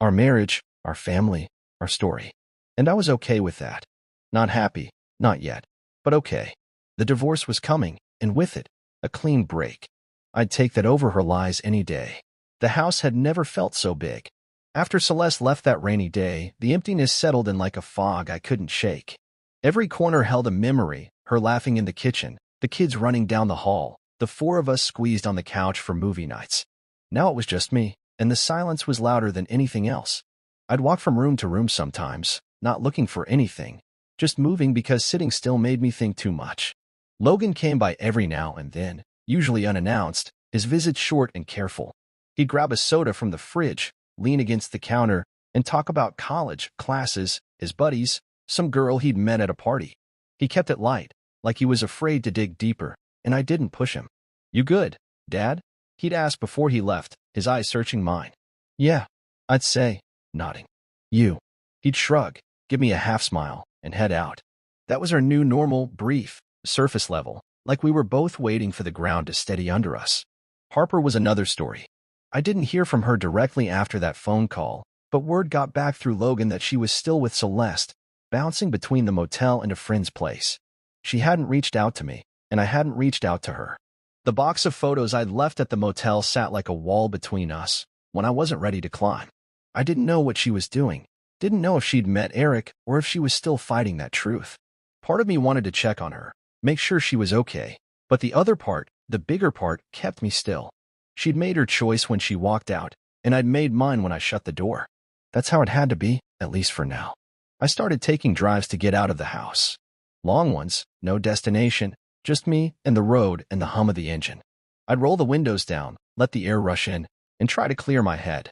Our marriage, our family, our story. And I was okay with that. Not happy, not yet, but okay. The divorce was coming, and with it, a clean break. I'd take that over her lies any day. The house had never felt so big. After Celeste left that rainy day, the emptiness settled in like a fog I couldn't shake. Every corner held a memory, her laughing in the kitchen, the kids running down the hall, the four of us squeezed on the couch for movie nights. Now it was just me, and the silence was louder than anything else. I'd walk from room to room sometimes, not looking for anything, just moving because sitting still made me think too much. Logan came by every now and then, usually unannounced, his visits short and careful. He'd grab a soda from the fridge, lean against the counter, and talk about college, classes, his buddies, some girl he'd met at a party. He kept it light, like he was afraid to dig deeper, and I didn't push him. You good, Dad? He'd ask before he left, his eyes searching mine. Yeah, I'd say, nodding. You. He'd shrug, give me a half smile, and head out. That was our new normal, brief, surface level, like we were both waiting for the ground to steady under us. Harper was another story. I didn't hear from her directly after that phone call, but word got back through Logan that she was still with Celeste, bouncing between the motel and a friend's place. She hadn't reached out to me, and I hadn't reached out to her. The box of photos I'd left at the motel sat like a wall between us when I wasn't ready to climb. I didn't know what she was doing, didn't know if she'd met Eric or if she was still fighting that truth. Part of me wanted to check on her, make sure she was okay, but the other part, the bigger part, kept me still. She'd made her choice when she walked out, and I'd made mine when I shut the door. That's how it had to be, at least for now. I started taking drives to get out of the house. Long ones, no destination, just me and the road and the hum of the engine. I'd roll the windows down, let the air rush in, and try to clear my head.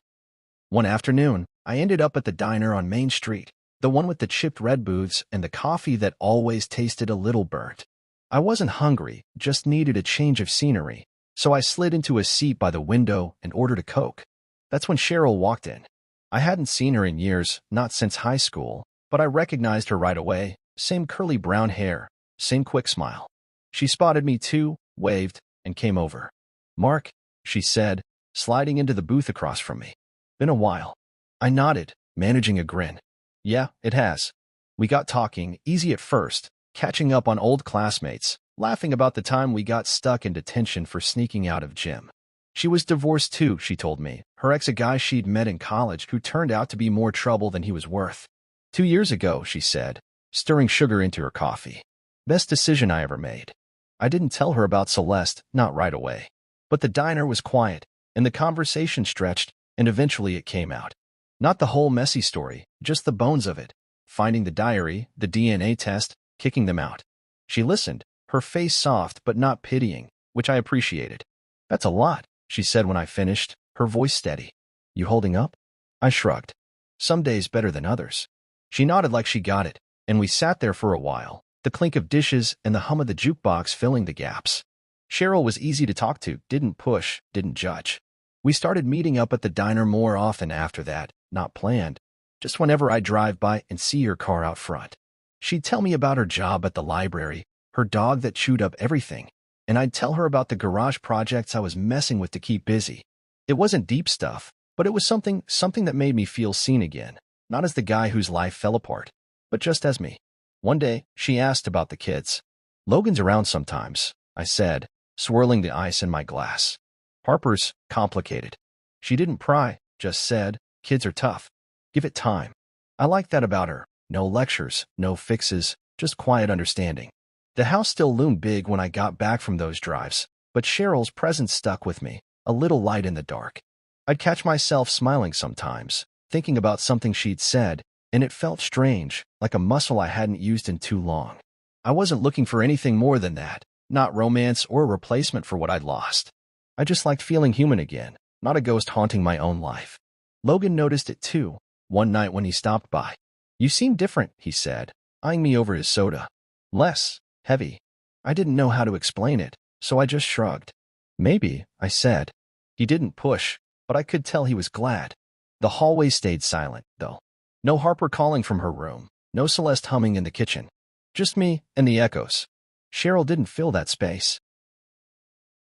One afternoon, I ended up at the diner on Main Street, the one with the chipped red booths and the coffee that always tasted a little burnt. I wasn't hungry, just needed a change of scenery, so I slid into a seat by the window and ordered a Coke. That's when Cheryl walked in. I hadn't seen her in years, not since high school, but I recognized her right away, same curly brown hair, same quick smile. She spotted me too, waved, and came over. Mark, she said, sliding into the booth across from me. Been a while. I nodded, managing a grin. Yeah, it has. We got talking, easy at first, catching up on old classmates, laughing about the time we got stuck in detention for sneaking out of gym. She was divorced too, she told me, her ex a guy she'd met in college who turned out to be more trouble than he was worth. 2 years ago, she said, stirring sugar into her coffee. Best decision I ever made. I didn't tell her about Celeste, not right away. But the diner was quiet, and the conversation stretched, and eventually it came out. Not the whole messy story, just the bones of it. Finding the diary, the DNA test, kicking them out. She listened, her face soft but not pitying, which I appreciated. That's a lot, she said when I finished, her voice steady. You holding up? I shrugged. Some days better than others. She nodded like she got it, and we sat there for a while, the clink of dishes and the hum of the jukebox filling the gaps. Cheryl was easy to talk to, didn't push, didn't judge. We started meeting up at the diner more often after that, not planned, just whenever I drive by and see her car out front. She'd tell me about her job at the library, her dog that chewed up everything, and I'd tell her about the garage projects I was messing with to keep busy. It wasn't deep stuff, but it was something that made me feel seen again, not as the guy whose life fell apart, but just as me. One day, she asked about the kids. Logan's around sometimes, I said, swirling the ice in my glass. Harper's complicated. She didn't pry, just said, kids are tough. Give it time. I liked that about her. No lectures, no fixes, just quiet understanding. The house still loomed big when I got back from those drives, but Cheryl's presence stuck with me, a little light in the dark. I'd catch myself smiling sometimes, thinking about something she'd said, and it felt strange, like a muscle I hadn't used in too long. I wasn't looking for anything more than that, not romance or a replacement for what I'd lost. I just liked feeling human again, not a ghost haunting my own life. Logan noticed it too, one night when he stopped by. You seem different, he said, eyeing me over his soda. Less heavy. I didn't know how to explain it, so I just shrugged. Maybe, I said. He didn't push, but I could tell he was glad. The hallway stayed silent, though. No Harper calling from her room, no Celeste humming in the kitchen. Just me and the echoes. Cheryl didn't fill that space.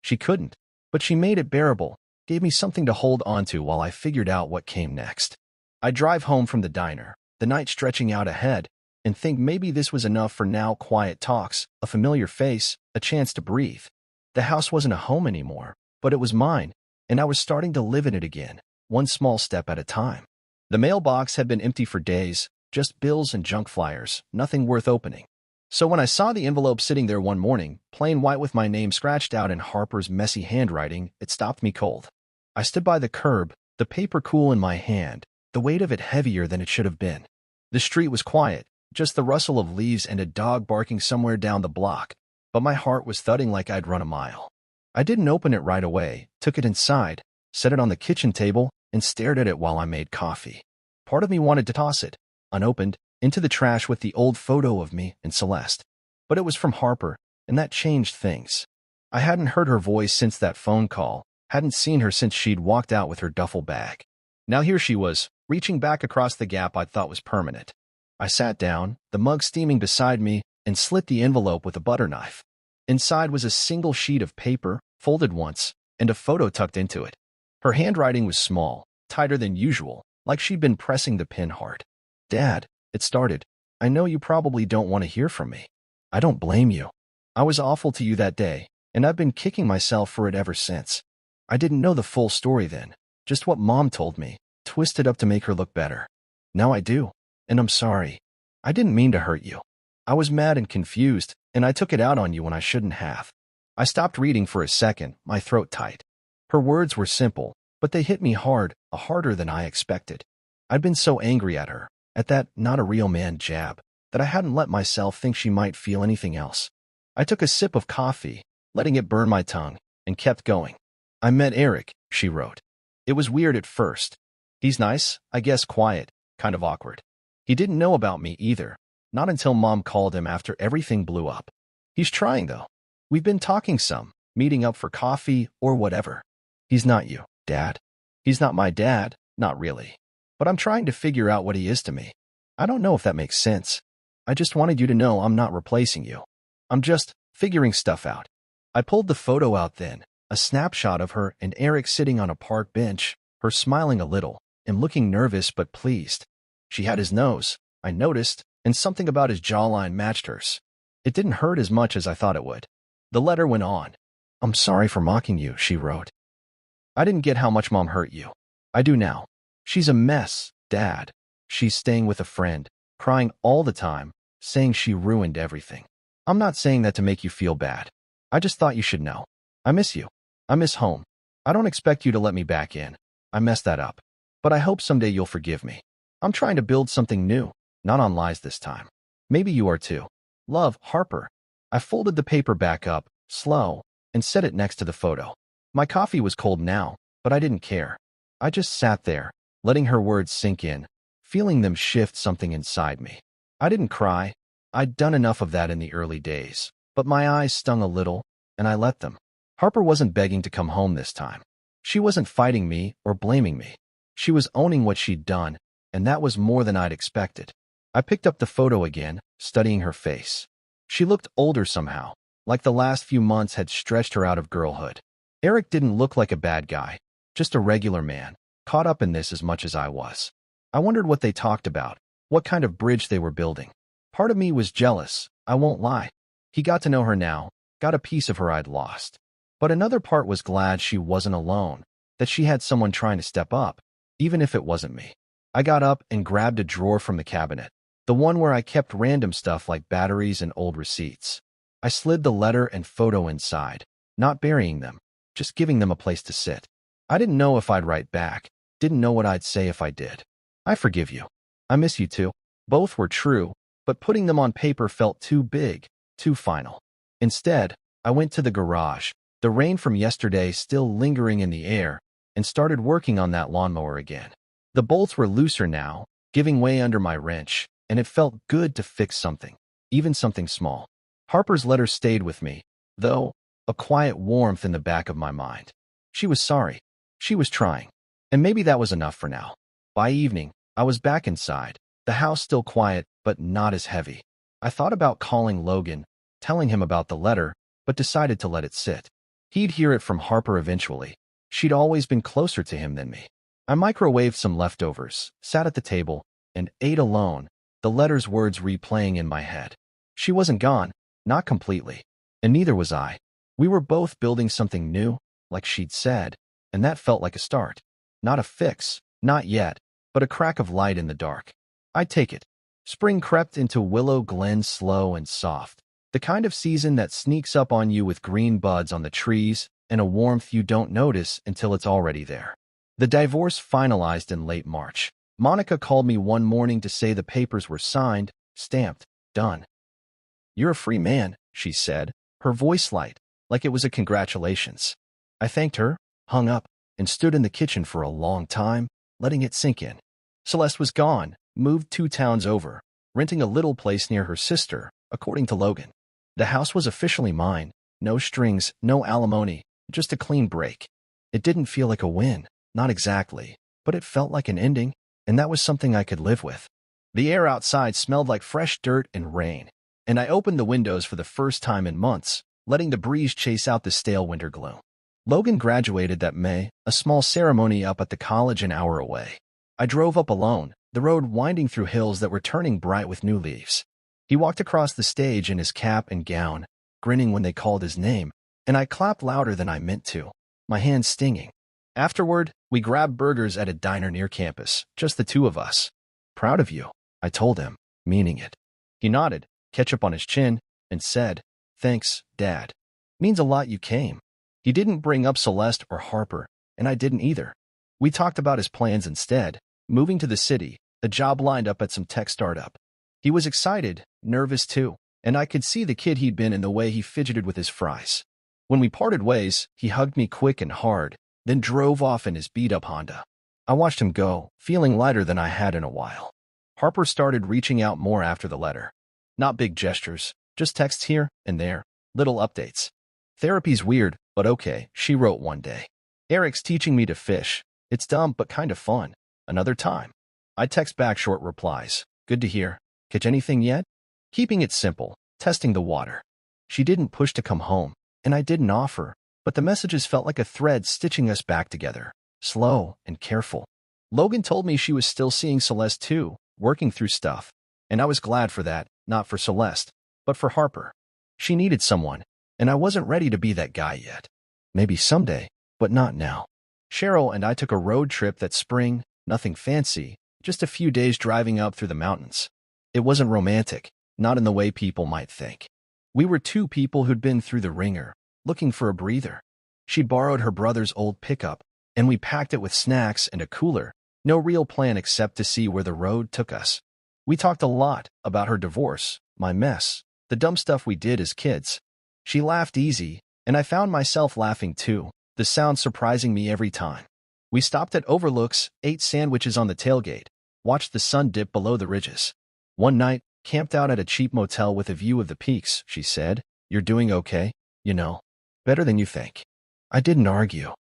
She couldn't, but she made it bearable, gave me something to hold onto while I figured out what came next. I'd drive home from the diner, the night stretching out ahead, and think maybe this was enough for now quiet talks, a familiar face, a chance to breathe. The house wasn't a home anymore, but it was mine, and I was starting to live in it again, one small step at a time. The mailbox had been empty for days, just bills and junk flyers, nothing worth opening. So when I saw the envelope sitting there one morning, plain white with my name scratched out in Harper's messy handwriting, it stopped me cold. I stood by the curb, the paper cool in my hand, the weight of it heavier than it should have been. The street was quiet, just the rustle of leaves and a dog barking somewhere down the block, but my heart was thudding like I'd run a mile. I didn't open it right away, took it inside, set it on the kitchen table, and stared at it while I made coffee. Part of me wanted to toss it, unopened, into the trash with the old photo of me and Celeste. But it was from Harper, and that changed things. I hadn't heard her voice since that phone call, hadn't seen her since she'd walked out with her duffel bag. Now here she was, reaching back across the gap I thought was permanent. I sat down, the mug steaming beside me, and slit the envelope with a butter knife. Inside was a single sheet of paper, folded once, and a photo tucked into it. Her handwriting was small, tighter than usual, like she'd been pressing the pen hard. Dad, it started. I know you probably don't want to hear from me. I don't blame you. I was awful to you that day, and I've been kicking myself for it ever since. I didn't know the full story then, just what Mom told me, twisted up to make her look better. Now I do, and I'm sorry. I didn't mean to hurt you. I was mad and confused, and I took it out on you when I shouldn't have. I stopped reading for a second, my throat tight. Her words were simple, but they hit me hard, harder than I expected. I'd been so angry at her, at that not a real man jab, that I hadn't let myself think she might feel anything else. I took a sip of coffee, letting it burn my tongue, and kept going. I met Eric, she wrote. It was weird at first. He's nice, I guess quiet, kind of awkward. He didn't know about me either, not until Mom called him after everything blew up. He's trying, though. We've been talking some, meeting up for coffee or whatever. He's not you, Dad. He's not my dad, not really. But I'm trying to figure out what he is to me. I don't know if that makes sense. I just wanted you to know I'm not replacing you. I'm just figuring stuff out. I pulled the photo out then, a snapshot of her and Eric sitting on a park bench, her smiling a little, and looking nervous but pleased. She had his nose, I noticed, and something about his jawline matched hers. It didn't hurt as much as I thought it would. The letter went on. I'm sorry for mocking you, she wrote. I didn't get how much Mom hurt you. I do now. She's a mess, Dad. She's staying with a friend, crying all the time, saying she ruined everything. I'm not saying that to make you feel bad. I just thought you should know. I miss you. I miss home. I don't expect you to let me back in. I messed that up. But I hope someday you'll forgive me. I'm trying to build something new, not on lies this time. Maybe you are too. Love, Harper. I folded the paper back up, slow, and set it next to the photo. My coffee was cold now, but I didn't care. I just sat there, letting her words sink in, feeling them shift something inside me. I didn't cry. I'd done enough of that in the early days, but my eyes stung a little, and I let them. Harper wasn't begging to come home this time. She wasn't fighting me or blaming me. She was owning what she'd done, and that was more than I'd expected. I picked up the photo again, studying her face. She looked older somehow, like the last few months had stretched her out of girlhood. Eric didn't look like a bad guy, just a regular man, caught up in this as much as I was. I wondered what they talked about, what kind of bridge they were building. Part of me was jealous, I won't lie. He got to know her now, got a piece of her I'd lost. But another part was glad she wasn't alone, that she had someone trying to step up, even if it wasn't me. I got up and grabbed a drawer from the cabinet, the one where I kept random stuff like batteries and old receipts. I slid the letter and photo inside, not burying them, just giving them a place to sit. I didn't know if I'd write back, didn't know what I'd say if I did. I forgive you. I miss you too. Both were true, but putting them on paper felt too big, too final. Instead, I went to the garage, the rain from yesterday still lingering in the air, and started working on that lawnmower again. The bolts were looser now, giving way under my wrench, and it felt good to fix something, even something small. Harper's letter stayed with me, though, a quiet warmth in the back of my mind. She was sorry. She was trying. And maybe that was enough for now. By evening, I was back inside, the house still quiet, but not as heavy. I thought about calling Logan, telling him about the letter, but decided to let it sit. He'd hear it from Harper eventually. She'd always been closer to him than me. I microwaved some leftovers, sat at the table, and ate alone, the letter's words replaying in my head. She wasn't gone, not completely, and neither was I. We were both building something new, like she'd said, and that felt like a start. Not a fix, not yet, but a crack of light in the dark. I'd take it. Spring crept into Willow Glen slow and soft, the kind of season that sneaks up on you with green buds on the trees and a warmth you don't notice until it's already there. The divorce finalized in late March. Monica called me one morning to say the papers were signed, stamped, done. "You're a free man," she said, her voice light, like it was a congratulations. I thanked her, hung up, and stood in the kitchen for a long time, letting it sink in. Celeste was gone, moved 2 towns over, renting a little place near her sister, according to Logan. The house was officially mine, no strings, no alimony, just a clean break. It didn't feel like a win, not exactly, but it felt like an ending, and that was something I could live with. The air outside smelled like fresh dirt and rain, and I opened the windows for the first time in months, letting the breeze chase out the stale winter gloom. Logan graduated that May, a small ceremony up at the college an hour away. I drove up alone, the road winding through hills that were turning bright with new leaves. He walked across the stage in his cap and gown, grinning when they called his name, and I clapped louder than I meant to, my hands stinging. Afterward, we grabbed burgers at a diner near campus, just the two of us. "Proud of you," I told him, meaning it. He nodded, ketchup on his chin, and said, "Thanks, Dad. Means a lot you came." He didn't bring up Celeste or Harper, and I didn't either. We talked about his plans instead, moving to the city, a job lined up at some tech startup. He was excited, nervous too, and I could see the kid he'd been in the way he fidgeted with his fries. When we parted ways, he hugged me quick and hard, then drove off in his beat-up Honda. I watched him go, feeling lighter than I had in a while. Harper started reaching out more after the letter. Not big gestures, just texts here and there, little updates. "Therapy's weird, but okay," she wrote one day. "Eric's teaching me to fish. It's dumb, but kind of fun. Another time." I text back short replies. "Good to hear. Catch anything yet?" Keeping it simple, testing the water. She didn't push to come home, and I didn't offer, but the messages felt like a thread stitching us back together, slow and careful. Logan told me she was still seeing Celeste too, working through stuff, and I was glad for that, not for Celeste, but for Harper. She needed someone, and I wasn't ready to be that guy yet. Maybe someday, but not now. Cheryl and I took a road trip that spring, nothing fancy, just a few days driving up through the mountains. It wasn't romantic, not in the way people might think. We were two people who'd been through the ringer, looking for a breather. She borrowed her brother's old pickup, and we packed it with snacks and a cooler, no real plan except to see where the road took us. We talked a lot about her divorce, my mess, the dumb stuff we did as kids. She laughed easy, and I found myself laughing too, the sound surprising me every time. We stopped at overlooks, ate sandwiches on the tailgate, watched the sun dip below the ridges. One night, camped out at a cheap motel with a view of the peaks, she said, "You're doing okay, you know. Better than you think." I didn't argue.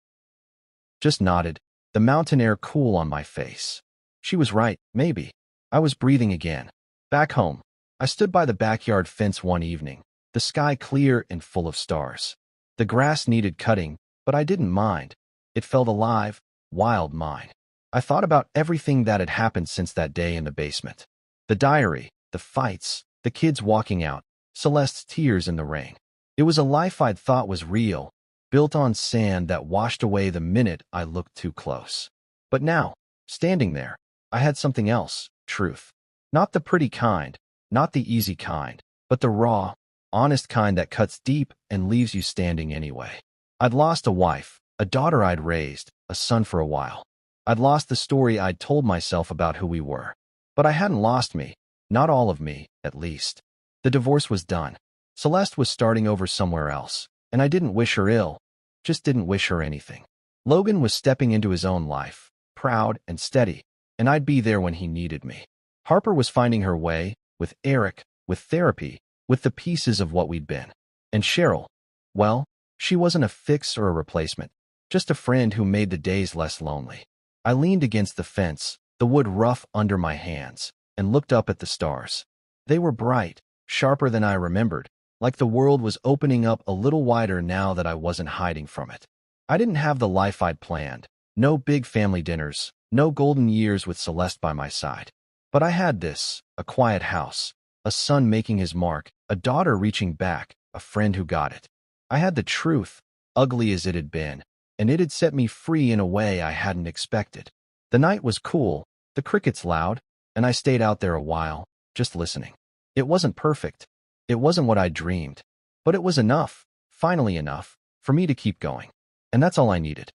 Just nodded, the mountain air cool on my face. She was right, maybe. I was breathing again. Back home, I stood by the backyard fence one evening, The sky clear and full of stars. The grass needed cutting, but I didn't mind. It felt alive, wild mine. I thought about everything that had happened since that day in the basement. The diary, the fights, the kids walking out, Celeste's tears in the rain. It was a life I'd thought was real, built on sand that washed away the minute I looked too close. But now, standing there, I had something else, truth. Not the pretty kind, not the easy kind, but the raw, honest kind that cuts deep and leaves you standing anyway. I'd lost a wife, a daughter I'd raised, a son for a while. I'd lost the story I'd told myself about who we were. But I hadn't lost me, not all of me, at least. The divorce was done. Celeste was starting over somewhere else, and I didn't wish her ill, just didn't wish her anything. Logan was stepping into his own life, proud and steady, and I'd be there when he needed me. Harper was finding her way, with Eric, with therapy, with the pieces of what we'd been. And Cheryl, well, she wasn't a fix or a replacement, just a friend who made the days less lonely. I leaned against the fence, the wood rough under my hands, and looked up at the stars. They were bright, sharper than I remembered, like the world was opening up a little wider now that I wasn't hiding from it. I didn't have the life I'd planned, no big family dinners, no golden years with Celeste by my side. But I had this, a quiet house, a son making his mark, a daughter reaching back, a friend who got it. I had the truth, ugly as it had been, and it had set me free in a way I hadn't expected. The night was cool, the crickets loud, and I stayed out there a while, just listening. It wasn't perfect. It wasn't what I dreamed. But it was enough, finally enough, for me to keep going. And that's all I needed.